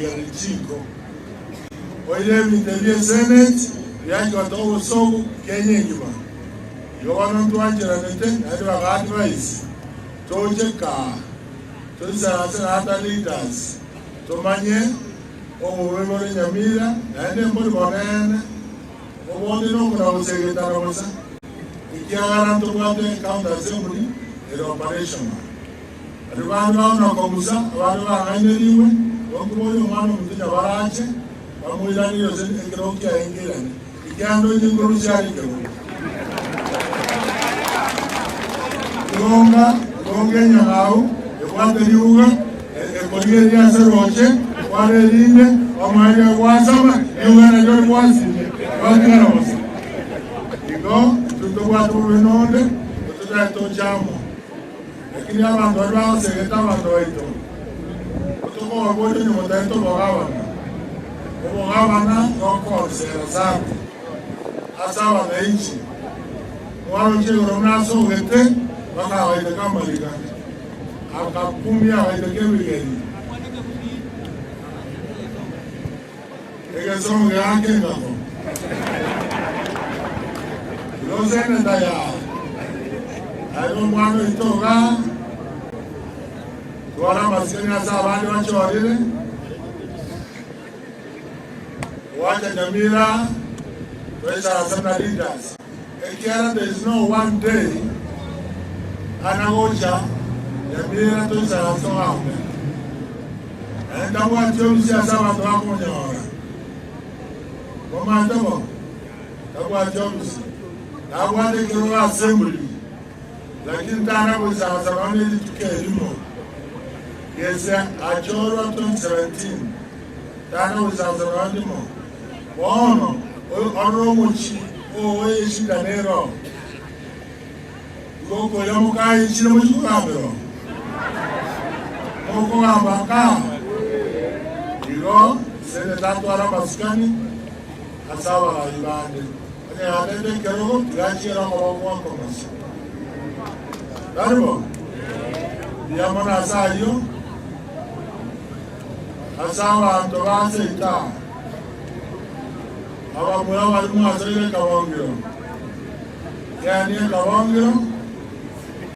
Chico. Oile mitebie Senate, yaki watogo sogu Kenya njuma. Yowana tuanjira nete, naiwa ka advice. Toje ka, tozi hata leaders. Tomanye, webore Nyamira, naende mbori bonene. Obondi no kuna usekretara wasa. Ikiagara tukwate counter assembly, operation. Rwanda wana komusa, wale nganyeliwe, wakuboli umano mtija barache, wamulani yose ekiroki ya ingilani. Ikiando njingurusi alikero. Konge nyangau, ekwate liuga, ekoliye liya seroche, wale linde, wamalia wasama, liuga na jori wasine, wakira wasa. Iko, tutuwatu wenonde, tutuwa jamo. Lakini abantu bari basegeta abantu baito kuko wabonye ni mutaito bogabana noko sera sana asa wananchi wao chero naso gete baka waide kama liga akakumia waide kemigeni egeson yake ngako lozene daya ayo mwana itoga Wala masikini asa abandi wachorire Wacha Nyamira Wesa Asana leaders Ekiara there is no one day Anagocha Nyamira to isa asana hape Enda wati yomisi asa watu wako mnyawara Wama atamo Tabu wati yomisi Tabu wati kiroga assembly Lakini tana wisa asana wani tuke elimo Yes, Ajoro 2017. Tana uzazarandi mo. Bono, oromuchi, owe shidanero. Goko yamukai chile muchukamero. Moko ambaka. Iro, sene tatu aramaskani. Asawa ibande. Ane atende kero, gachi era mawa komasi. Darbo. Yamana asayo. Asawa antobase ita. Awa mula walimu asile kawangiro. Yani kawangiro.